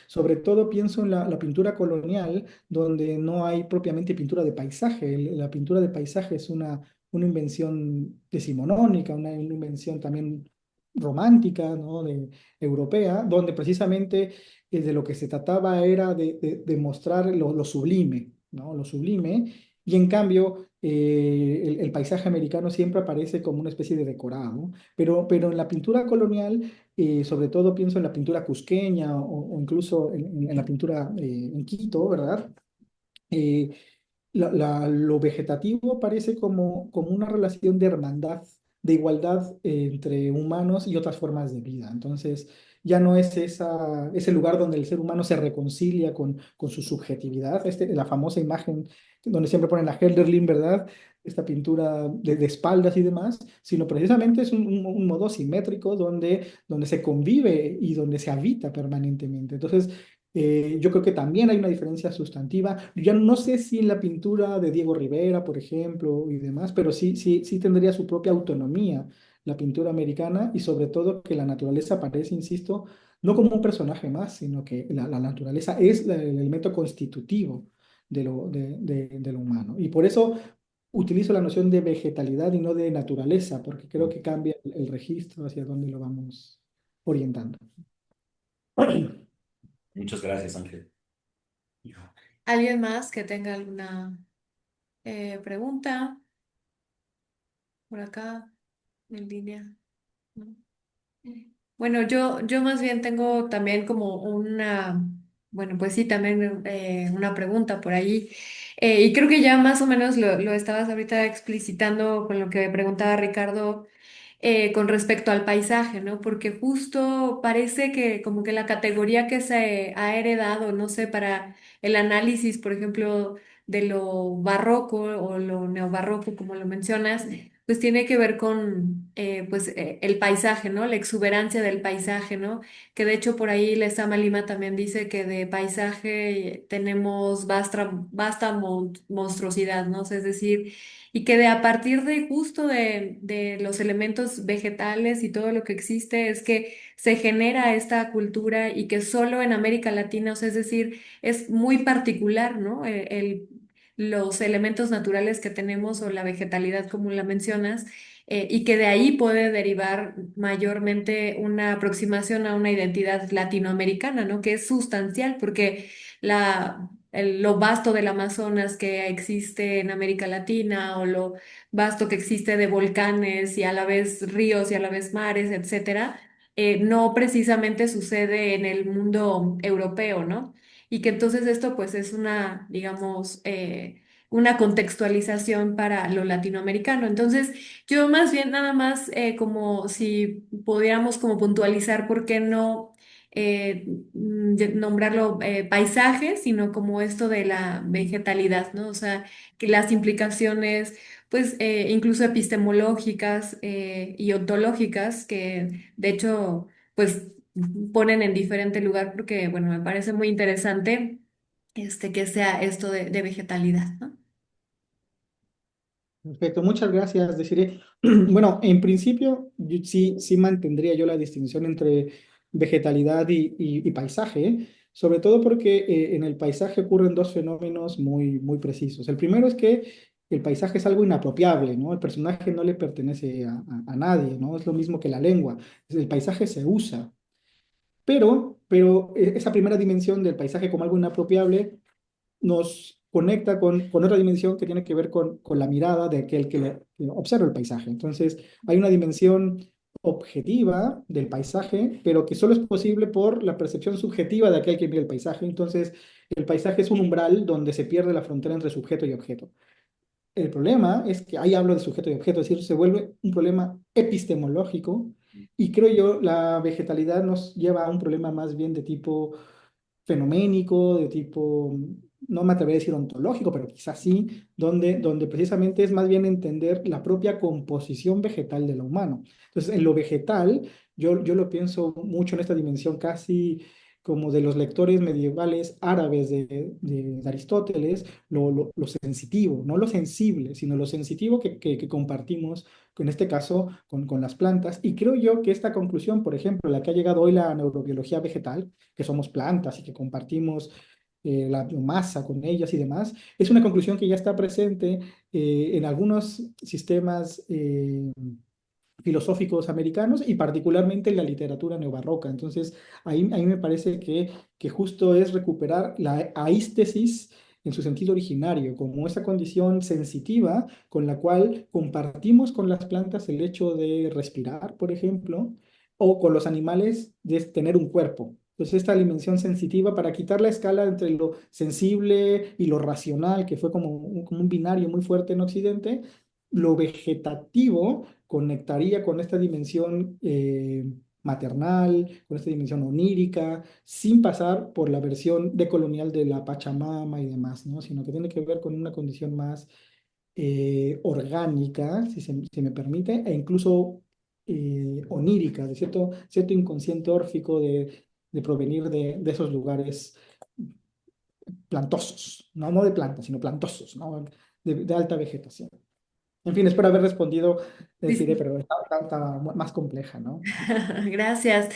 Sobre todo pienso en la pintura colonial, donde no hay propiamente pintura de paisaje. La pintura de paisaje es una invención decimonónica, una invención también romántica, ¿no? Europea, donde precisamente de lo que se trataba era de mostrar lo sublime, ¿no? Lo sublime, y en cambio el paisaje americano siempre aparece como una especie de decorado, pero en la pintura colonial sobre todo pienso en la pintura cusqueña o incluso en la pintura en Quito, ¿verdad? Eh, lo vegetativo parece como una relación de hermandad, de igualdad entre humanos y otras formas de vida. Entonces, ya no es ese lugar donde el ser humano se reconcilia con su subjetividad, la famosa imagen donde siempre ponen a Helderlin, ¿verdad? Esta pintura de espaldas y demás, sino precisamente es un modo simétrico donde se convive y donde se habita permanentemente. Entonces, yo creo que también hay una diferencia sustantiva. Yo ya no sé si en la pintura de Diego Rivera, por ejemplo, y demás, pero sí tendría su propia autonomía la pintura americana y sobre todo que la naturaleza aparece, insisto, no como un personaje más, sino que la naturaleza es el elemento constitutivo de lo humano. Y por eso utilizo la noción de vegetalidad y no de naturaleza, porque creo que cambia el registro hacia dónde lo vamos orientando. Muchas gracias, Ángel. ¿Alguien más que tenga alguna pregunta por acá en línea? ¿No? Bueno, yo más bien tengo también como bueno, pues sí, también una pregunta por ahí. Y creo que ya más o menos lo estabas ahorita explicitando con lo que preguntaba Ricardo con respecto al paisaje, ¿no? Porque justo parece que como que la categoría que se ha heredado, no sé, para el análisis, por ejemplo, de lo barroco o lo neobarroco, como lo mencionas, pues tiene que ver con pues el paisaje, ¿no? La exuberancia del paisaje, ¿no? Que de hecho por ahí Lezama Lima también dice que de paisaje tenemos vasta monstruosidad, ¿no? O sea, es decir, y que de a partir de justo de los elementos vegetales y todo lo que existe es que se genera esta cultura y que solo en América Latina, o sea, es decir, es muy particular, ¿no? Los elementos naturales que tenemos o la vegetalidad, como la mencionas, y que de ahí puede derivar mayormente una aproximación a una identidad latinoamericana, ¿no? Que es sustancial porque lo vasto del Amazonas que existe en América Latina o lo vasto que existe de volcanes y a la vez ríos y a la vez mares, etcétera, no precisamente sucede en el mundo europeo, ¿no? Y que entonces esto pues es una, digamos, una contextualización para lo latinoamericano. Entonces, yo más bien nada más como si pudiéramos como puntualizar por qué no nombrarlo paisaje, sino como esto de la vegetalidad, ¿no? O sea, que las implicaciones, pues, incluso epistemológicas y ontológicas, que de hecho, pues, ponen en diferente lugar, porque, bueno, me parece muy interesante que sea esto de vegetalidad, ¿no? Perfecto, muchas gracias, Desiree. Bueno, en principio sí mantendría yo la distinción entre vegetalidad y paisaje, sobre todo porque en el paisaje ocurren dos fenómenos muy precisos. El primero es que el paisaje es algo inapropiable, ¿no? El personaje no le pertenece a nadie, ¿no? Es lo mismo que la lengua. El paisaje se usa, pero esa primera dimensión del paisaje como algo inapropiable nos conecta con otra dimensión que tiene que ver con la mirada de aquel que observa el paisaje. Entonces, hay una dimensión objetiva del paisaje, pero que solo es posible por la percepción subjetiva de aquel que mira el paisaje. Entonces, el paisaje es un umbral donde se pierde la frontera entre sujeto y objeto. El problema es que ahí hablo de sujeto y objeto, es decir, se vuelve un problema epistemológico y creo yo la vegetalidad nos lleva a un problema más bien de tipo fenoménico, de tipo no me atrevería a decir ontológico, pero quizás sí, donde precisamente es más bien entender la propia composición vegetal de lo humano. Entonces, en lo vegetal, yo lo pienso mucho en esta dimensión casi como de los lectores medievales árabes de Aristóteles, lo sensitivo, no lo sensible, sino lo sensitivo que compartimos, en este caso, con las plantas. Y creo yo que esta conclusión, por ejemplo, la que ha llegado hoy la neurobiología vegetal, que somos plantas y que compartimos la biomasa con ellas y demás, es una conclusión que ya está presente en algunos sistemas filosóficos americanos y particularmente en la literatura neobarroca. Entonces, ahí me parece que justo es recuperar la aístesis en su sentido originario, como esa condición sensitiva con la cual compartimos con las plantas el hecho de respirar, por ejemplo, o con los animales de tener un cuerpo. Entonces, esta dimensión sensitiva para quitar la escala entre lo sensible y lo racional, que fue como un binario muy fuerte en Occidente, lo vegetativo conectaría con esta dimensión maternal, con esta dimensión onírica, sin pasar por la versión decolonial de la Pachamama y demás, ¿no? Sino que tiene que ver con una condición más orgánica, si me permite, e incluso onírica, de cierto inconsciente órfico de provenir de esos lugares plantosos, no de plantas, sino plantosos, ¿no? De alta vegetación. En fin, espero haber respondido, Sí, deciré, sí. pero está más compleja, ¿no? Gracias.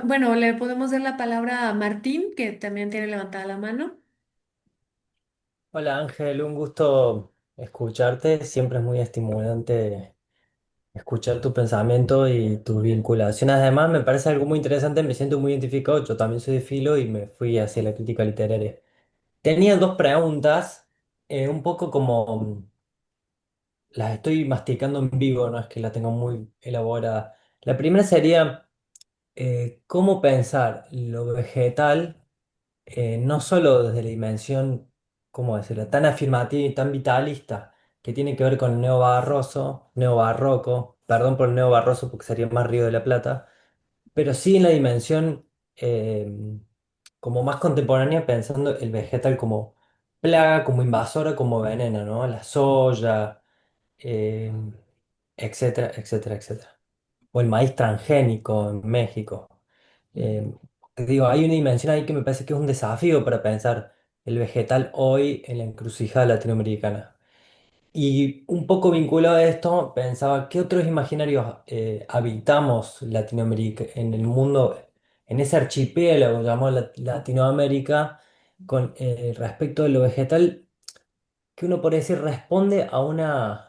Bueno, le podemos dar la palabra a Martín, que también tiene levantada la mano. Hola Ángel, un gusto escucharte. Siempre es muy estimulante escuchar tu pensamiento y tus vinculaciones. Además, me parece algo muy interesante, me siento muy identificado. Yo también soy de filo y me fui hacia la crítica literaria. Tenía dos preguntas, un poco como las estoy masticando en vivo, no es que la tengo muy elaborada. La primera sería, ¿cómo pensar lo vegetal? No solo desde la dimensión, ¿cómo decirlo?, tan afirmativa y tan vitalista, que tiene que ver con el neobarroco, perdón por el neobarroso porque sería más Río de la Plata, pero sí en la dimensión como más contemporánea, pensando el vegetal como plaga, como invasora, como veneno, ¿no? La soya, eh, etcétera, etcétera, etcétera. O el maíz transgénico en México. Eh, digo, hay una dimensión ahí que me parece que es un desafío para pensar el vegetal hoy en la encrucijada latinoamericana. Y un poco vinculado a esto, pensaba, ¿qué otros imaginarios habitamos Latinoamérica, en el mundo, en ese archipiélago llamado Latinoamérica, con respecto de lo vegetal, que uno podría decir responde a una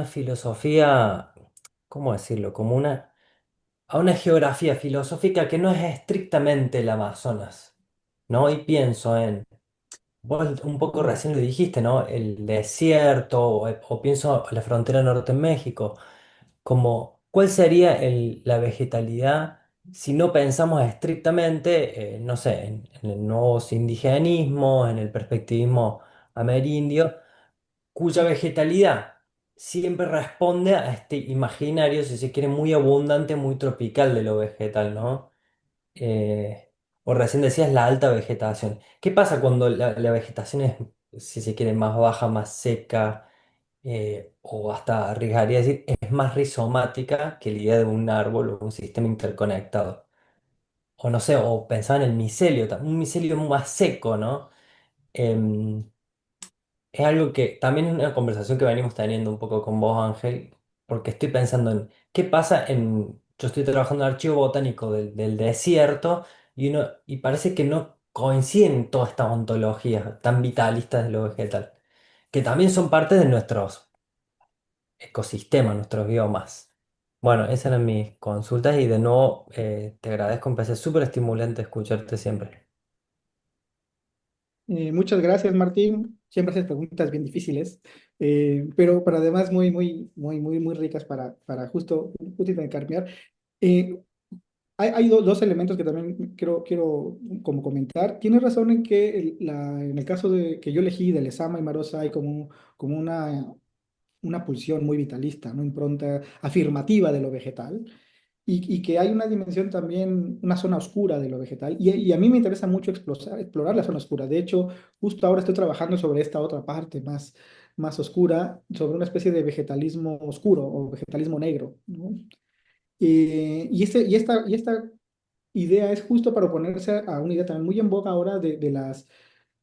filosofía, ¿cómo decirlo? Como a una geografía filosófica que no es estrictamente el Amazonas, ¿no? Y pienso en, vos un poco recién lo dijiste, ¿no? El desierto, o pienso en la frontera norte en México, como, ¿cuál sería la vegetalidad si no pensamos estrictamente, no sé, en el nuevo indigenismo, en el perspectivismo amerindio? Cuya vegetalidad siempre responde a este imaginario, si se quiere, muy abundante, muy tropical de lo vegetal, ¿no? Eh, o recién decías la alta vegetación. ¿Qué pasa cuando la vegetación es, si se quiere, más baja, más seca, o hasta arriesgaría a decir, es más rizomática que la idea de un árbol o un sistema interconectado? O no sé, o pensaba en el micelio, un micelio más seco, ¿no? Em, es algo que también es una conversación que venimos teniendo un poco con vos, Ángel, porque estoy pensando en qué pasa en... Yo estoy trabajando en el archivo botánico del desierto y parece que no coinciden todas estas ontologías tan vitalistas de lo vegetal, que también son parte de nuestros ecosistemas, nuestros biomas. Bueno, esas eran mis consultas y de nuevo te agradezco, empecé súper estimulante escucharte siempre. Muchas gracias, Martín. Siempre haces preguntas bien difíciles, pero además muy ricas para justo intercambiar. Eh, hay dos elementos que también quiero como comentar. Tienes razón en que en el caso de que yo elegí de Lezama y Marosa hay como una pulsión muy vitalista, una impronta afirmativa de lo vegetal. y que hay una dimensión también, una zona oscura de lo vegetal. Y a mí me interesa mucho explorar la zona oscura. De hecho, justo ahora estoy trabajando sobre esta otra parte más oscura, sobre una especie de vegetalismo oscuro o vegetalismo negro, ¿no? Y esta idea es justo para oponerse a una idea también muy en boga ahora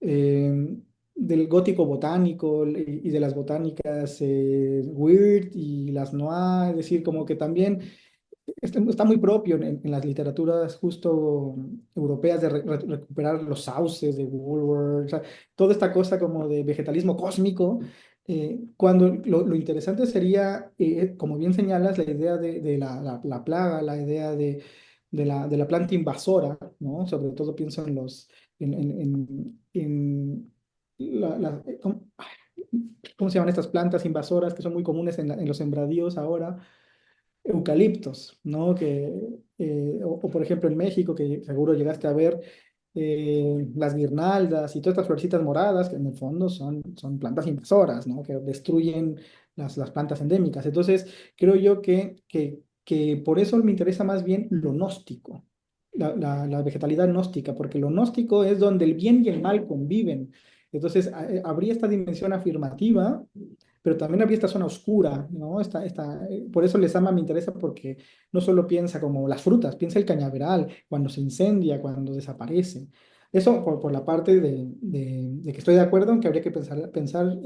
eh, del gótico botánico y de las botánicas weird y las noir, es decir, como que también está muy propio en las literaturas justo europeas de recuperar los sauces de Woolworth, o sea, toda esta cosa como de vegetalismo cósmico, cuando lo interesante sería, como bien señalas, la idea de la plaga, la idea de la planta invasora, ¿no? Sobre todo pienso en ¿cómo se llaman estas plantas invasoras que son muy comunes en los sembradíos ahora? Eucaliptos, ¿no? O por ejemplo en México, que seguro llegaste a ver las guirnaldas y todas estas florecitas moradas, que en el fondo son plantas invasoras, ¿no? Que destruyen las plantas endémicas. Entonces, creo yo que por eso me interesa más bien lo gnóstico, la vegetalidad gnóstica, porque lo gnóstico es donde el bien y el mal conviven. Entonces, habría esta dimensión afirmativa, pero también había esta zona oscura, ¿no? Por eso les ama me interesa, porque no solo piensa como las frutas, piensa el cañaveral, cuando se incendia, cuando desaparece. Eso por la parte de que estoy de acuerdo en que habría que pensar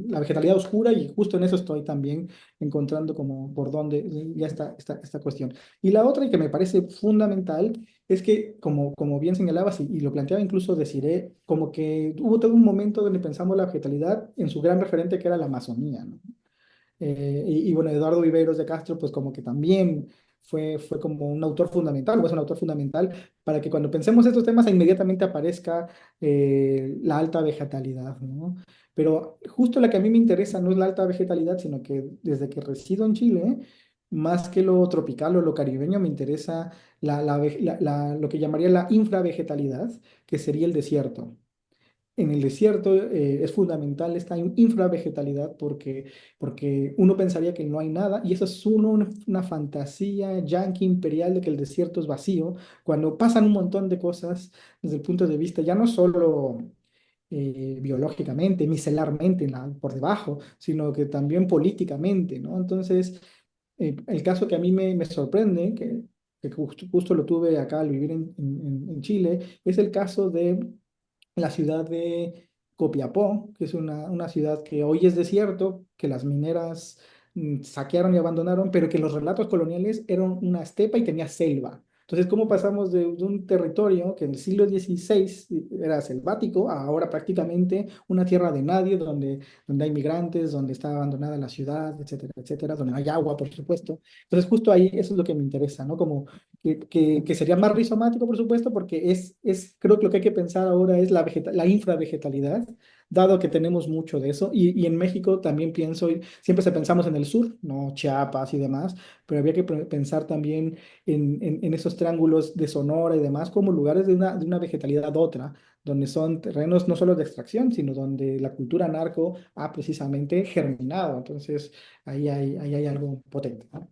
la vegetalidad oscura, y justo en eso estoy también encontrando como por dónde ya está esta cuestión. Y la otra, y que me parece fundamental, es que, como bien señalabas, y lo planteaba incluso Desiré, como que hubo todo un momento donde pensamos la vegetalidad en su gran referente, que era la Amazonía, ¿no? Y bueno, Eduardo Viveros de Castro, pues como que también fue como un autor fundamental, o es un autor fundamental, para que cuando pensemos estos temas inmediatamente aparezca la alta vegetalidad, ¿no? Pero justo la que a mí me interesa no es la alta vegetalidad, sino que desde que resido en Chile, más que lo tropical o lo caribeño, me interesa lo que llamaría la infravegetalidad, que sería el desierto. En el desierto es fundamental esta infravegetalidad, porque uno pensaría que no hay nada, y eso es una fantasía yanqui imperial de que el desierto es vacío, cuando pasan un montón de cosas desde el punto de vista ya no solo biológicamente, micelarmente por debajo, sino que también políticamente, ¿no? Entonces, el caso que a mí me sorprende, que justo lo tuve acá al vivir en Chile, es el caso de la ciudad de Copiapó, que es una ciudad que hoy es desierto, que las mineras saquearon y abandonaron, pero que los relatos coloniales eran una estepa y tenía selva. Entonces, ¿cómo pasamos de un territorio que en el siglo XVI era selvático a ahora prácticamente una tierra de nadie, donde hay migrantes, donde está abandonada la ciudad, etcétera, etcétera, donde no hay agua, por supuesto? Entonces, justo ahí eso es lo que me interesa, ¿no? Como que sería más rizomático, por supuesto, porque creo que lo que hay que pensar ahora es la infravegetalidad, dado que tenemos mucho de eso. Y en México también pienso, siempre se pensamos en el sur, ¿no? Chiapas y demás, pero había que pensar también en esos triángulos de Sonora y demás como lugares de una vegetalidad otra, donde son terrenos no solo de extracción, sino donde la cultura narco ha precisamente germinado. Entonces, ahí hay algo potente, ¿no?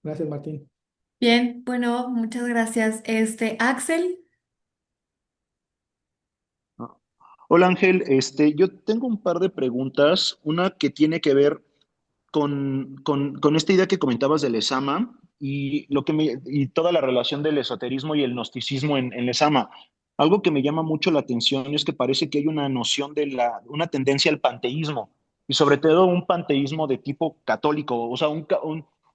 Gracias, Martín. Bien, bueno, muchas gracias. Axel. Ah, hola Ángel, yo tengo un par de preguntas, una que tiene que ver con esta idea que comentabas del Lesama y toda la relación del esoterismo y el gnosticismo en Lesama. Algo que me llama mucho la atención es que parece que hay una noción una tendencia al panteísmo, y sobre todo un panteísmo de tipo católico, o sea,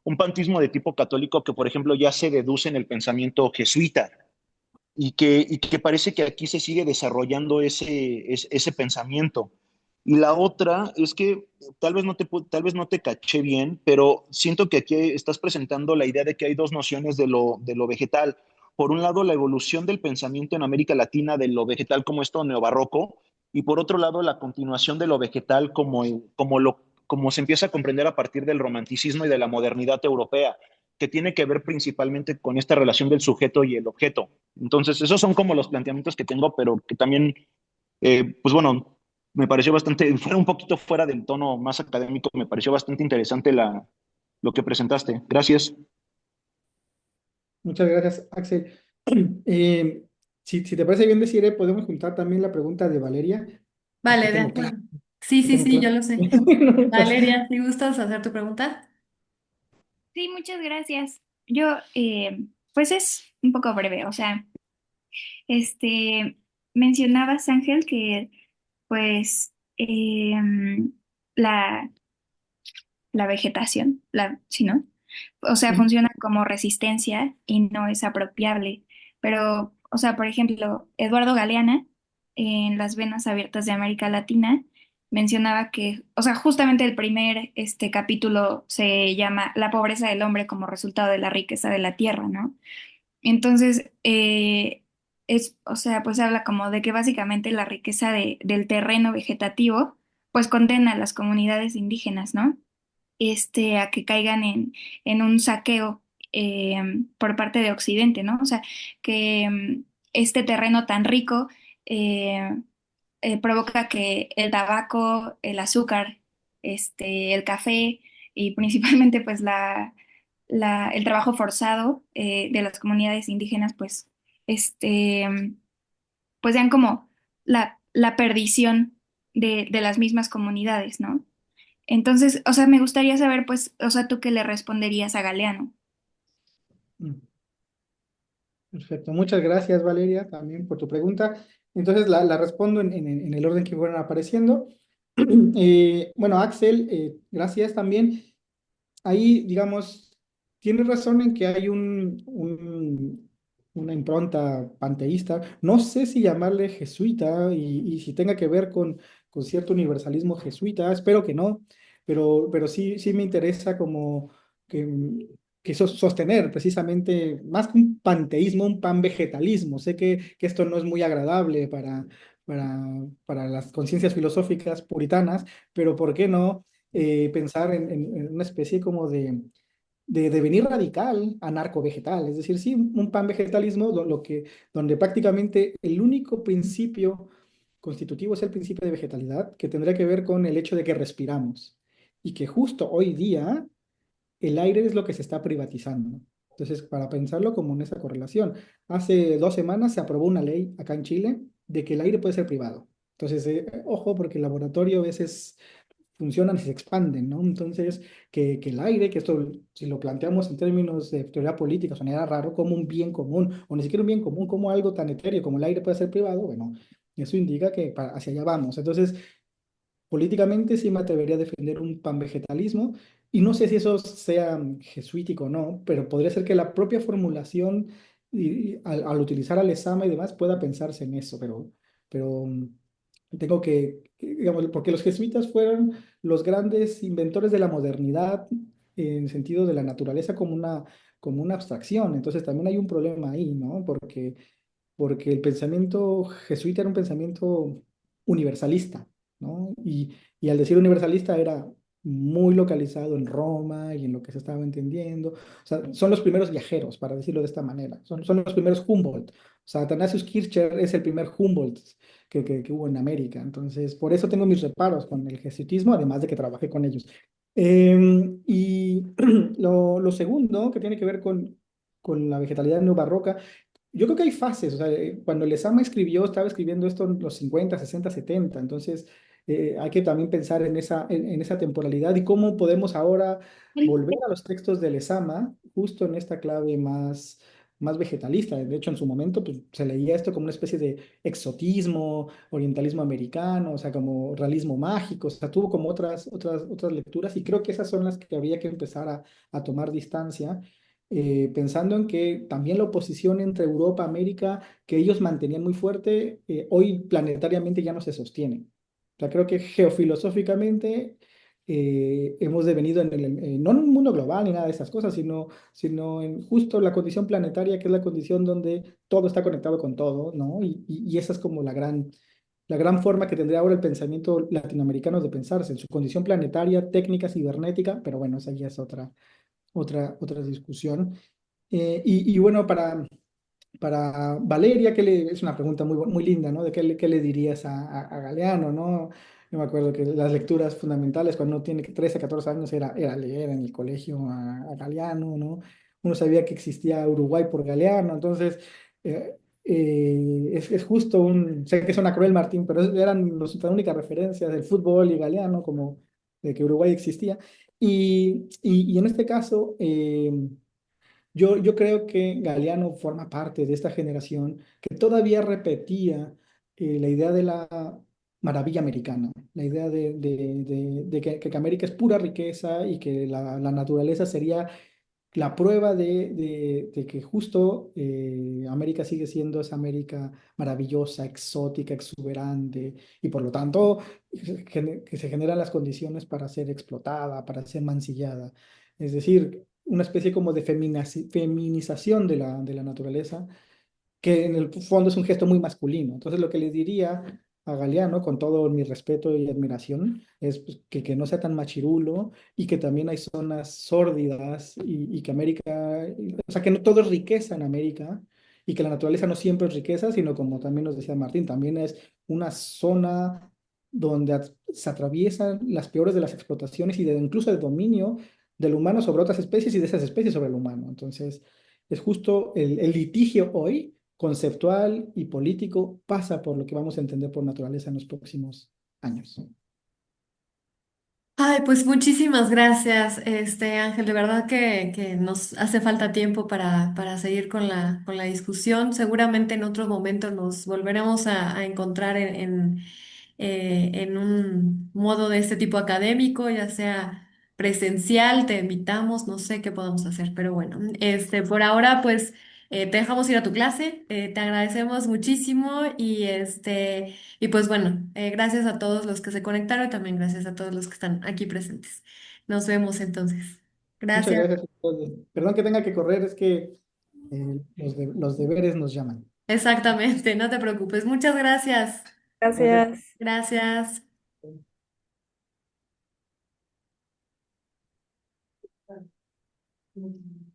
un panteísmo de tipo católico que, por ejemplo, ya se deduce en el pensamiento jesuita, y que parece que aquí se sigue desarrollando ese pensamiento. Y la otra es que tal vez no te caché bien, pero siento que aquí estás presentando la idea de que hay dos nociones de lo vegetal. Por un lado, la evolución del pensamiento en América Latina de lo vegetal como esto neobarroco, y por otro lado, la continuación de lo vegetal como se empieza a comprender a partir del romanticismo y de la modernidad europea, que tiene que ver principalmente con esta relación del sujeto y el objeto. Entonces, esos son como los planteamientos que tengo, pero que también, pues bueno, me pareció bastante, fuera un poquito fuera del tono más académico, me pareció bastante interesante lo que presentaste. Gracias. Muchas gracias, Axel. Eh, si te parece bien decir, podemos juntar también la pregunta de Valeria, porque Vale, de tengo clase. acuerdo. Sí, sí, Tengo sí, yo clase. lo sé. Entonces, Valeria, ¿te gustas hacer tu pregunta? Sí, muchas gracias. Yo, pues es un poco breve, o sea, este, mencionabas, Ángel, que pues la, la vegetación, sí, ¿no? O sea, ujú, funciona como resistencia y no es apropiable. Pero, o sea, por ejemplo, Eduardo Galeana, en Las Venas Abiertas de América Latina, mencionaba que, o sea, justamente el primer capítulo se llama La pobreza del hombre como resultado de la riqueza de la tierra, ¿no? Entonces, o sea, pues habla como de que básicamente la riqueza del terreno vegetativo, pues condena a las comunidades indígenas, ¿no? A que caigan en un saqueo eh, por parte de Occidente, ¿no? O sea, que este terreno tan rico eh, provoca que el tabaco, el azúcar, el café y principalmente pues el trabajo forzado de las comunidades indígenas, pues, pues sean como la perdición de las mismas comunidades, ¿no? Entonces, o sea, me gustaría saber, pues, o sea, ¿tú qué le responderías a Galeano? mm, perfecto. Muchas gracias, Valeria, también por tu pregunta. Entonces, la respondo en el orden que fueron apareciendo. Bueno, Axel, gracias también. Ahí, digamos, tienes razón en que hay una impronta panteísta. No sé si llamarle jesuita y si tenga que ver con cierto universalismo jesuita, espero que no, pero sí me interesa como que, sostener precisamente más que un panteísmo, un panvegetalismo. Sé que esto no es muy agradable para las conciencias filosóficas puritanas, pero ¿por qué no? Pensar en una especie como de devenir radical, anarco-vegetal, es decir, sí, un panvegetalismo donde prácticamente el único principio constitutivo es el principio de vegetalidad, que tendría que ver con el hecho de que respiramos y que justo hoy día el aire es lo que se está privatizando. Entonces, para pensarlo como en esa correlación, hace 2 semanas se aprobó una ley acá en Chile de que el aire puede ser privado. Entonces, ojo, porque el laboratorio a veces funcionan y se expanden, ¿no? Entonces, que el aire, que esto, si lo planteamos en términos de teoría política, sonaría raro como un bien común, o ni siquiera un bien común, como algo tan etéreo como el aire puede ser privado, bueno, eso indica que hacia allá vamos. Entonces, políticamente sí me atrevería a defender un panvegetalismo, y no sé si eso sea jesuítico o no, pero podría ser que la propia formulación, al utilizar al Lezama y demás, pueda pensarse en eso, pero tengo digamos, porque los jesuitas fueron los grandes inventores de la modernidad en el sentido de la naturaleza como una abstracción. Entonces también hay un problema ahí, ¿no? Porque el pensamiento jesuita era un pensamiento universalista, ¿no? Y al decir universalista era muy localizado en Roma y en lo que se estaba entendiendo. O sea, son los primeros viajeros, para decirlo de esta manera. Son los primeros Humboldt. O sea, Athanasius Kircher es el primer Humboldt que hubo en América. Entonces, por eso tengo mis reparos con el jesuitismo, además de que trabajé con ellos. Y lo segundo, que tiene que ver con la vegetalidad neobarroca, yo creo que hay fases. O sea, cuando Lezama escribió, estaba escribiendo esto en los 50, 60, 70. Entonces, hay que también pensar en esa temporalidad y cómo podemos ahora volver a los textos de Lezama justo en esta clave más vegetalista. De hecho, en su momento pues, se leía esto como una especie de exotismo, orientalismo americano, o sea, como realismo mágico. O sea, tuvo como otras lecturas, y creo que esas son las que habría que empezar a tomar distancia, pensando en que también la oposición entre Europa y América, que ellos mantenían muy fuerte, hoy planetariamente ya no se sostiene. O sea, creo que geofilosóficamente hemos devenido no en un mundo global ni nada de esas cosas, sino en justo la condición planetaria, que es la condición donde todo está conectado con todo, ¿no? Y esa es como la gran forma que tendría ahora el pensamiento latinoamericano de pensarse, en su condición planetaria, técnica, cibernética, pero bueno, esa ya es otra discusión. Y bueno, para Valeria, es una pregunta muy linda, ¿no? ¿Qué le dirías a Galeano, ¿no? Yo me acuerdo que las lecturas fundamentales cuando uno tiene 13, 14 años era leer en el colegio a Galeano, ¿no? Uno sabía que existía Uruguay por Galeano, entonces es justo sé que suena cruel, Martín, pero eran las únicas referencias del fútbol y Galeano como de que Uruguay existía. Y en este caso, yo creo que Galeano forma parte de esta generación que todavía repetía la idea de la maravilla americana, la idea de que América es pura riqueza y que la naturaleza sería la prueba de que justo América sigue siendo esa América maravillosa, exótica, exuberante, y por lo tanto que se generan las condiciones para ser explotada, para ser mancillada. Es decir, una especie como de feminización de la naturaleza que en el fondo es un gesto muy masculino. Entonces, lo que le diría a Galeano, con todo mi respeto y admiración, es pues, que no sea tan machirulo y que también hay zonas sórdidas y que América, o sea, que no todo es riqueza en América y que la naturaleza no siempre es riqueza, sino como también nos decía Martín, también es una zona donde se atraviesan las peores de las explotaciones y incluso de dominio del humano sobre otras especies y de esas especies sobre el humano. Entonces, es justo el litigio hoy conceptual y político pasa por lo que vamos a entender por naturaleza en los próximos años. Ay, pues muchísimas gracias, Ángel. De verdad que nos hace falta tiempo para seguir con la discusión. Seguramente en otro momento nos volveremos a encontrar en un modo de este tipo académico, ya sea presencial, te invitamos, no sé qué podemos hacer, pero bueno, por ahora pues te dejamos ir a tu clase, te agradecemos muchísimo y pues bueno, gracias a todos los que se conectaron y también gracias a todos los que están aquí presentes. Nos vemos entonces. Muchas Gracias. gracias a todos. Perdón que tenga que correr, es que los deberes nos llaman. Exactamente, no te preocupes. Muchas gracias. Gracias. Gracias. Gracias.